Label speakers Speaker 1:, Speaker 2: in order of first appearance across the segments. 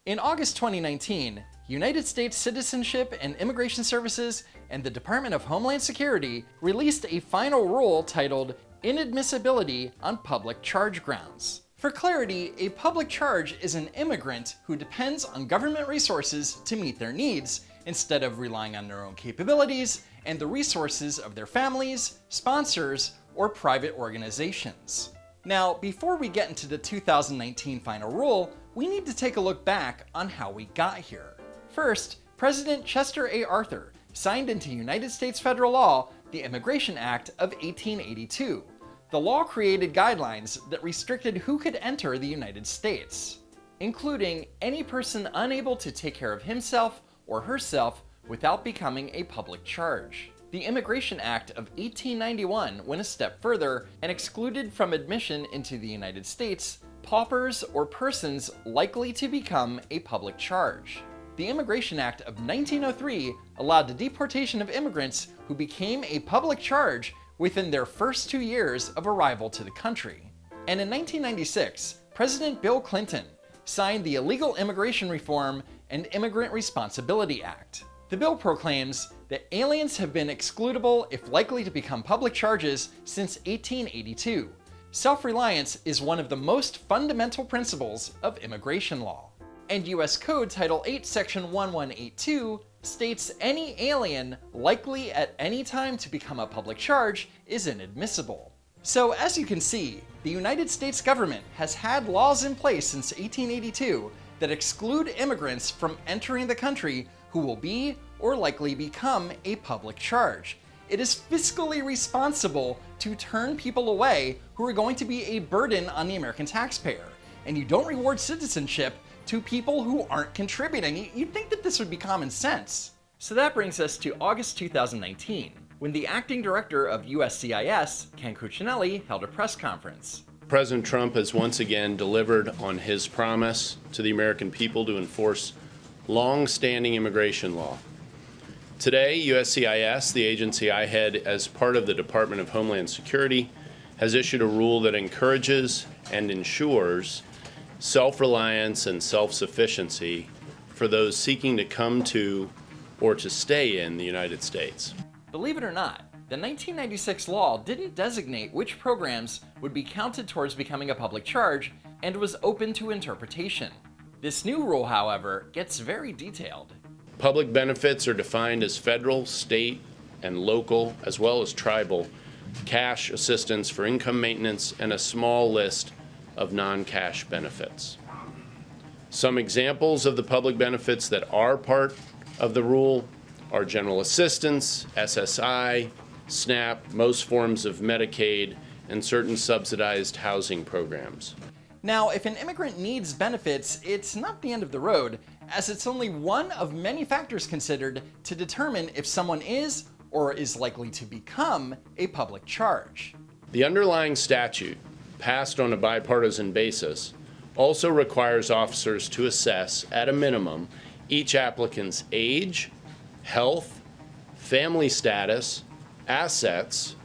Speaker 1: In August 2019, United States Citizenship and Immigration Services and the Department of Homeland Security released a final rule titled Inadmissibility on Public Charge Grounds. For clarity, a public charge is an immigrant who depends on government resources to meet their needs instead of relying on their own capabilities and the resources of their families, sponsors, or private organizations. Now, before we get into the 2019 final rule, we need to take a look back on how we got here. First, President Chester A. Arthur signed into United States federal law the Immigration Act of 1882. The law created guidelines that restricted who could enter the United States, including any person unable to take care of himself or herself without becoming a public charge. The Immigration Act of 1891 went a step further and excluded from admission into the United States paupers or persons likely to become a public charge. The Immigration Act of 1903 allowed the deportation of immigrants who became a public charge within their first 2 years of arrival to the country. And in 1996, President Bill Clinton signed the Illegal Immigration Reform and Immigrant Responsibility Act. The bill proclaims that aliens have been excludable if likely to become public charges since 1882. Self-reliance is one of the most fundamental principles of immigration law. And U.S. Code Title 8, Section 1182 states any alien likely at any time to become a public charge is inadmissible. So as you can see, the United States government has had laws in place since 1882 that exclude immigrants from entering the country who will be or likely become a public charge. It is fiscally responsible to turn people away who are going to be a burden on the American taxpayer. And you don't reward citizenship to people who aren't contributing. You'd think that this would be common sense. So that brings us to August 2019, when the acting director of USCIS, Ken Cuccinelli, held a press conference.
Speaker 2: President Trump has once again delivered on his promise to the American people to enforce long-standing immigration law. Today, USCIS, the agency I head as part of the Department of Homeland Security, has issued a rule that encourages and ensures self-reliance and self-sufficiency for those seeking to come to or to stay in the United States.
Speaker 1: Believe it or not, the 1996 law didn't designate which programs would be counted towards becoming a public charge and was open to interpretation. This new rule, however, gets very detailed.
Speaker 2: Public benefits are defined as federal, state, and local, as well as tribal, cash assistance for income maintenance, and a small list of non-cash benefits. Some examples of the public benefits that are part of the rule are general assistance, SSI, SNAP, most forms of Medicaid, and certain subsidized housing programs.
Speaker 1: Now, if an immigrant needs benefits, it's not the end of the road, as it's only one of many factors considered to determine if someone is or is likely to become a public charge.
Speaker 2: The underlying statute, passed on a bipartisan basis, also requires officers to assess, at a minimum, each applicant's age, health, family status, assets,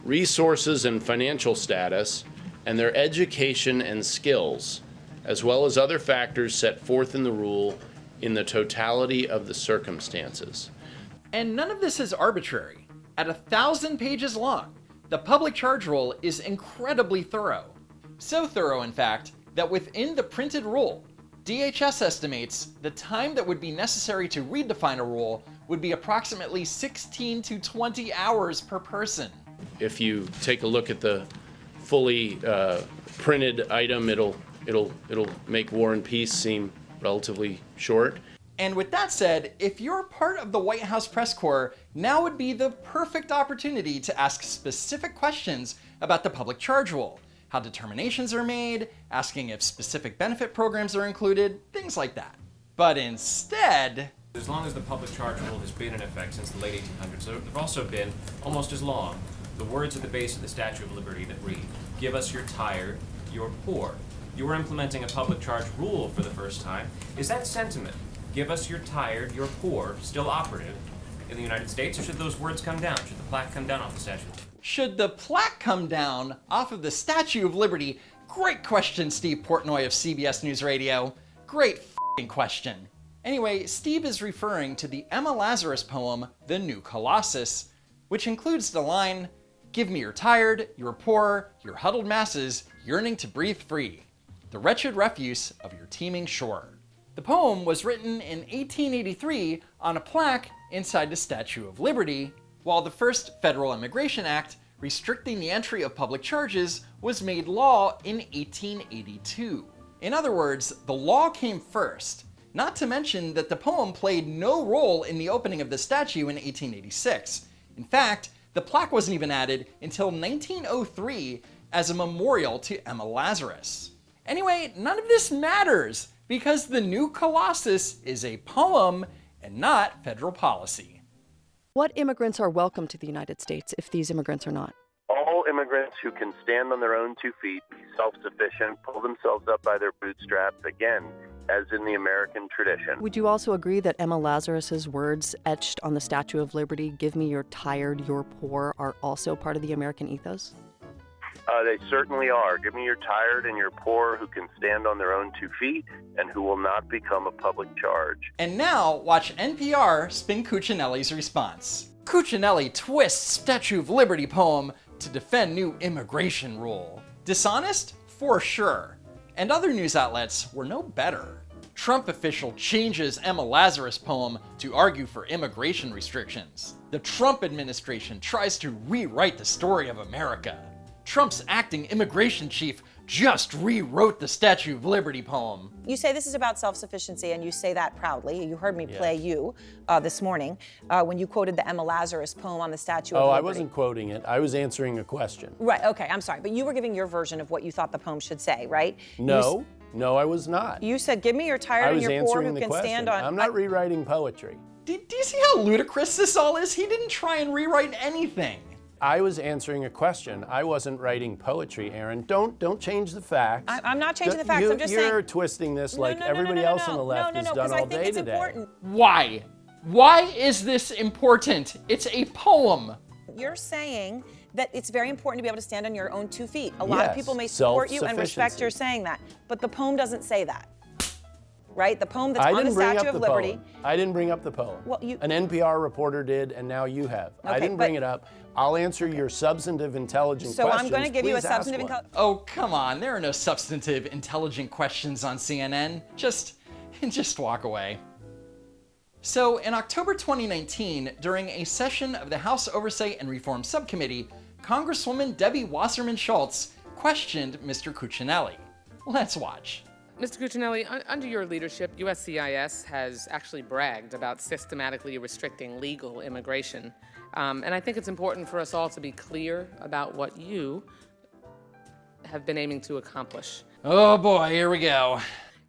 Speaker 2: resources and financial status, and their education and skills, as well as other factors set forth in the rule in the totality of the circumstances.
Speaker 1: And none of this is arbitrary. At 1,000 pages long, the public charge rule is incredibly thorough. So thorough, in fact, that within the printed rule, DHS estimates the time that would be necessary to read the final rule would be approximately 16 to 20 hours per person.
Speaker 2: If you take a look at the fully printed item, it'll make War and Peace seem relatively short.
Speaker 1: And with that said, if you're part of the White House press corps, now would be the perfect opportunity to ask specific questions about the public charge rule, how determinations are made, asking if specific benefit programs are included, things like that. But instead,
Speaker 3: as long as the public charge rule has been in effect since the late 1800s, there have also been, almost as long, the words at the base of the Statue of Liberty that read, "Give us your tired, your poor." You are implementing a public charge rule for the first time. Is that sentiment, "Give us your tired, your poor," still operative in the United States, or should those words come down? Should the plaque come down off the statue?
Speaker 1: Should the plaque come down off of the Statue of Liberty? Great question, Steve Portnoy of CBS News Radio. Great f***ing question. Anyway, Steve is referring to the Emma Lazarus poem, The New Colossus, which includes the line, "Give me your tired, your poor, your huddled masses yearning to breathe free, the wretched refuse of your teeming shore." The poem was written in 1883 on a plaque inside the Statue of Liberty, while the first Federal Immigration Act restricting the entry of public charges was made law in 1882. In other words, the law came first, not to mention that the poem played no role in the opening of the statue in 1886. In fact, the plaque wasn't even added until 1903 as a memorial to Emma Lazarus. Anyway, none of this matters because The New Colossus is a poem and not federal policy.
Speaker 4: What immigrants are welcome to the United States if these immigrants are not?
Speaker 5: All immigrants who can stand on their own 2 feet, be self-sufficient, pull themselves up by their bootstraps, again, as in the American tradition.
Speaker 4: Would you also agree that Emma Lazarus's words etched on the Statue of Liberty, "Give me your tired, your poor," are also part of the American ethos?
Speaker 5: They certainly are. Give me your tired and your poor who can stand on their own 2 feet and who will not become a public charge.
Speaker 1: And now, watch NPR spin Cuccinelli's response. Cuccinelli twists Statue of Liberty poem to defend new immigration rule. Dishonest? For sure. And other news outlets were no better. Trump official changes Emma Lazarus poem to argue for immigration restrictions. The Trump administration tries to rewrite the story of America. Trump's acting immigration chief just rewrote the Statue of Liberty poem.
Speaker 6: You say this is about self-sufficiency, and you say that proudly. You heard me play you this morning when you quoted the Emma Lazarus poem on the Statue of Liberty.
Speaker 2: I wasn't quoting it. I was answering a question.
Speaker 6: Right, okay, I'm sorry. But you were giving your version of what you thought the poem should say, right?
Speaker 2: No, I was not.
Speaker 6: You said, give me your tired and your poor who can stand on...
Speaker 2: I'm not rewriting poetry.
Speaker 1: Do you see how ludicrous this all is? He didn't try and rewrite anything.
Speaker 2: I was answering a question. I wasn't writing poetry, Aaron. Don't change the facts.
Speaker 6: I'm not changing the facts. I'm just saying.
Speaker 2: You're twisting this like everybody else on the left has done all day today.
Speaker 6: Important.
Speaker 1: Why? Why is this important? It's a poem.
Speaker 6: You're saying that it's very important to be able to stand on your own 2 feet. A lot of people may support you and respect your saying that, but the poem doesn't say that. Right? The poem that's on the Statue of Liberty.
Speaker 2: I didn't bring up the poem.
Speaker 6: Well,
Speaker 2: an NPR reporter did, and now you have.
Speaker 6: Okay,
Speaker 2: I didn't bring it up. I'll answer your substantive, intelligent questions.
Speaker 6: So I'm going to give you a substantive...
Speaker 1: Oh, come on. There are no substantive, intelligent questions on CNN. Just walk away. So in October 2019, during a session of the House Oversight and Reform Subcommittee, Congresswoman Debbie Wasserman Schultz questioned Mr. Cuccinelli. Let's watch.
Speaker 7: Mr. Cuccinelli, under your leadership, USCIS has actually bragged about systematically restricting legal immigration. And I think it's important for us all to be clear about what you have been aiming to accomplish.
Speaker 1: Oh boy, here we go.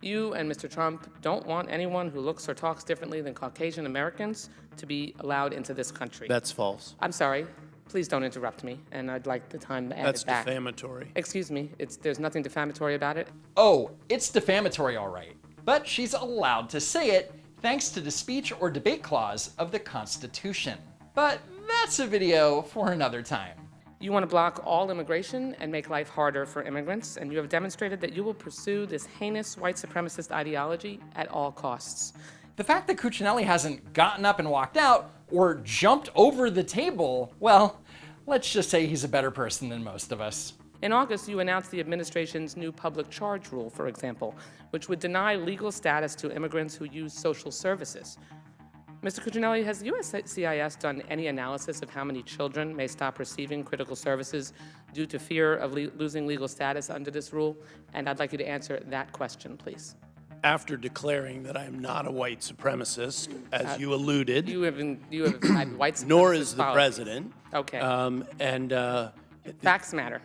Speaker 7: You and Mr. Trump don't want anyone who looks or talks differently than Caucasian Americans to be allowed into this country.
Speaker 2: That's false.
Speaker 7: I'm sorry. Please don't interrupt me, and I'd like the time to add
Speaker 2: That's
Speaker 7: it back.
Speaker 2: defamatory.
Speaker 7: Excuse me, there's nothing defamatory about it.
Speaker 1: Oh, it's defamatory, all right. But she's allowed to say it thanks to the speech or debate clause of the Constitution. But that's a video for another time.
Speaker 7: You want to block all immigration and make life harder for immigrants, and you have demonstrated that you will pursue this heinous white supremacist ideology at all costs.
Speaker 1: The fact that Cuccinelli hasn't gotten up and walked out or jumped over the table, well, let's just say he's a better person than most of us.
Speaker 7: In August, you announced the administration's new public charge rule, for example, which would deny legal status to immigrants who use social services. Mr. Cuccinelli, has USCIS done any analysis of how many children may stop receiving critical services due to fear of losing legal status under this rule? And I'd like you to answer that question, please.
Speaker 2: After declaring that I am not a white supremacist, as you alluded,
Speaker 7: you have had white supremacist
Speaker 2: nor is the
Speaker 7: policies.
Speaker 2: president.
Speaker 7: Okay. Facts matter.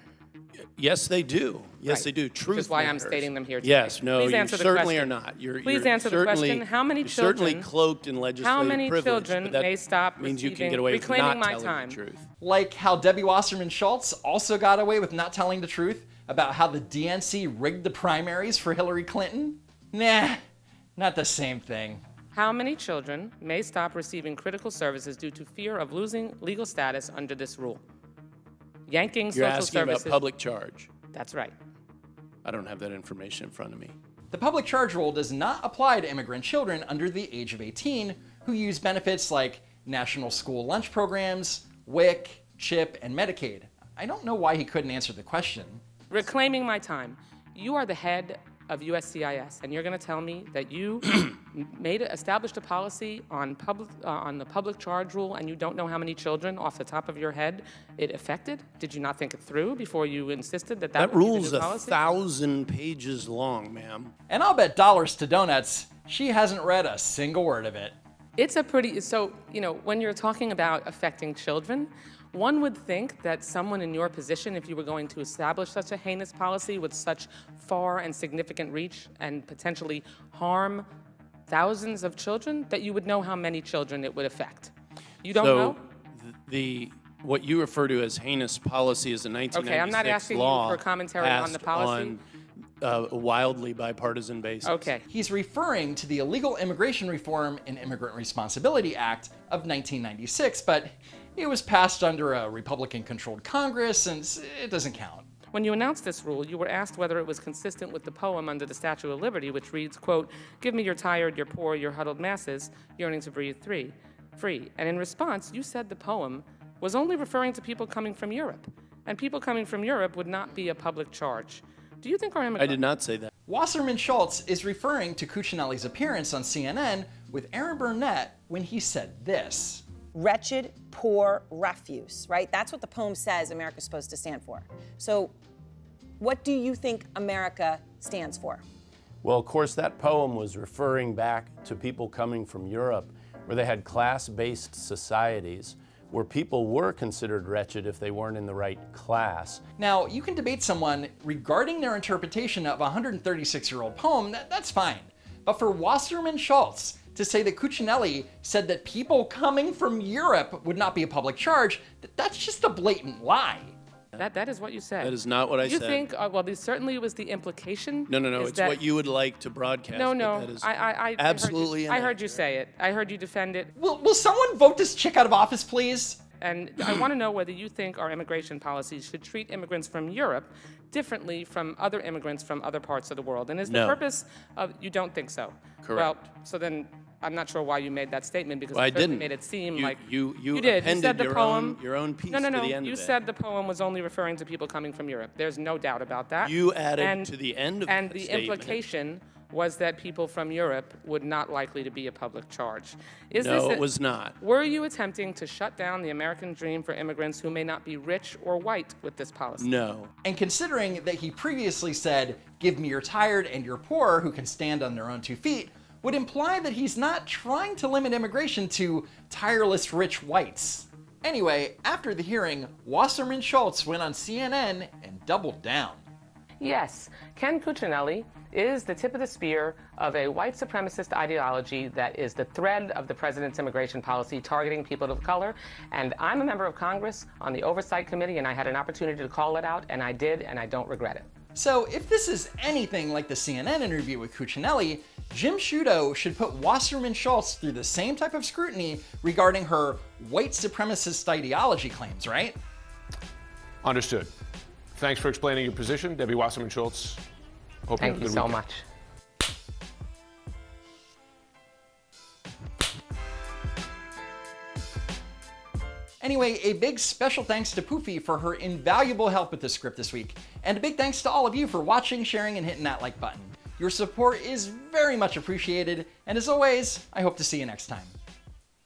Speaker 2: Yes, they do. Yes,
Speaker 7: Right.
Speaker 2: they do. Truth
Speaker 7: Which is why
Speaker 2: matters.
Speaker 7: I'm stating them here today.
Speaker 2: Yes, no,
Speaker 7: Please
Speaker 2: you
Speaker 7: answer the
Speaker 2: certainly
Speaker 7: question.
Speaker 2: are not.
Speaker 7: Please answer the question. How many
Speaker 2: you're certainly
Speaker 7: children-
Speaker 2: cloaked in legislative
Speaker 7: How many
Speaker 2: privilege,
Speaker 7: children
Speaker 2: but that
Speaker 7: may stop
Speaker 2: means you can
Speaker 7: receiving-
Speaker 2: get away with
Speaker 7: reclaiming
Speaker 2: not
Speaker 7: my
Speaker 2: telling
Speaker 7: time.
Speaker 2: the truth.
Speaker 1: Like how Debbie Wasserman Schultz also got away with not telling the truth about how the DNC rigged the primaries for Hillary Clinton? Nah, not the same thing.
Speaker 7: How many children may stop receiving critical services due to fear of losing legal status under this rule? Yanking
Speaker 2: You're
Speaker 7: social
Speaker 2: asking
Speaker 7: services.
Speaker 2: about public charge.
Speaker 7: That's right.
Speaker 2: I don't have that information in front of me.
Speaker 1: The public charge rule does not apply to immigrant children under the age of 18 who use benefits like national school lunch programs, WIC, CHIP, and Medicaid. I don't know why he couldn't answer the question.
Speaker 7: Reclaiming my time. You are the head of USCIS, and you're going to tell me that you established a policy on the public charge rule, and you don't know how many children off the top of your head it affected? Did you not think it through before you insisted that
Speaker 2: that
Speaker 7: would be the
Speaker 2: rule's
Speaker 7: new policy?
Speaker 2: 1,000 pages long, ma'am.
Speaker 1: And I'll bet dollars to donuts she hasn't read a single word of it.
Speaker 7: It's a pretty, so, when you're talking about affecting children, one would think that someone in your position, if you were going to establish such a heinous policy with such far and significant reach and potentially harm thousands of children, that you would know how many children it would affect. You don't know?
Speaker 2: What you refer to as heinous policy is a 1996
Speaker 7: Okay, I'm not asking
Speaker 2: law
Speaker 7: you for commentary on the policy.
Speaker 2: on a wildly bipartisan basis.
Speaker 7: Okay.
Speaker 1: He's referring to the Illegal Immigration Reform and Immigrant Responsibility Act of 1996, but it was passed under a Republican-controlled Congress, and it doesn't count.
Speaker 7: When you announced this rule, you were asked whether it was consistent with the poem under the Statue of Liberty, which reads, quote, "Give me your tired, your poor, your huddled masses, yearning to breathe free." And in response, you said the poem was only referring to people coming from Europe, and people coming from Europe would not be a public charge. Do you think our
Speaker 2: I did not say that.
Speaker 1: Wasserman Schultz is referring to Cuccinelli's appearance on CNN with Aaron Burnett when he said this.
Speaker 6: Wretched, poor refuse, right? That's what the poem says America's supposed to stand for. So what do you think America stands for?
Speaker 2: Well, of course, that poem was referring back to people coming from Europe, where they had class-based societies, where people were considered wretched if they weren't in the right class.
Speaker 1: Now, you can debate someone regarding their interpretation of a 136-year-old poem, that's fine. But for Wasserman Schultz to say that Cuccinelli said that people coming from Europe would not be a public charge, that's just a blatant lie.
Speaker 7: That is what you said.
Speaker 2: That is not what I said.
Speaker 7: You think, well, this certainly was the implication.
Speaker 2: No, it's what you would like to broadcast.
Speaker 7: No,
Speaker 2: That is
Speaker 7: I
Speaker 2: absolutely
Speaker 7: I heard you say it. I heard you defend it.
Speaker 1: Will someone vote this chick out of office, please?
Speaker 7: And I want to know whether you think our immigration policies should treat immigrants from Europe differently from other immigrants from other parts of the world. And is the purpose of, you don't think so?
Speaker 2: Correct.
Speaker 7: Well, so then I'm not sure why you made that statement, because
Speaker 2: I
Speaker 7: it certainly
Speaker 2: didn't.
Speaker 7: made it seem like
Speaker 2: you
Speaker 7: did. You said
Speaker 2: appended
Speaker 7: the
Speaker 2: your
Speaker 7: poem.
Speaker 2: your own piece
Speaker 7: No,
Speaker 2: to the end
Speaker 7: you
Speaker 2: of it.
Speaker 7: said the poem was only referring to people coming from Europe. There's no doubt about that.
Speaker 2: You added to the end of
Speaker 7: and
Speaker 2: that
Speaker 7: the
Speaker 2: statement.
Speaker 7: implication was that people from Europe would not likely to be a public charge.
Speaker 2: No, it was not.
Speaker 7: Were you attempting to shut down the American dream for immigrants who may not be rich or white with this policy?
Speaker 2: No.
Speaker 1: And considering that he previously said, "Give me your tired and your poor who can stand on their own 2 feet," would imply that he's not trying to limit immigration to tireless rich whites. Anyway, after the hearing, Wasserman Schultz went on CNN and doubled down.
Speaker 7: Yes, Ken Cuccinelli is the tip of the spear of a white supremacist ideology that is the thread of the president's immigration policy targeting people of color. And I'm a member of Congress on the Oversight Committee, and I had an opportunity to call it out, and I did, and I don't regret it.
Speaker 1: So if this is anything like the CNN interview with Cuccinelli, Jim Sciutto should put Wasserman Schultz through the same type of scrutiny regarding her white supremacist ideology claims, right?
Speaker 8: Understood. Thanks for explaining your position, Debbie Wasserman Schultz. Hope
Speaker 7: Thank you so much.
Speaker 1: Anyway, a big special thanks to Poofy for her invaluable help with the script this week. And a big thanks to all of you for watching, sharing, and hitting that like button. Your support is very much appreciated, and as always, I hope to see you next time.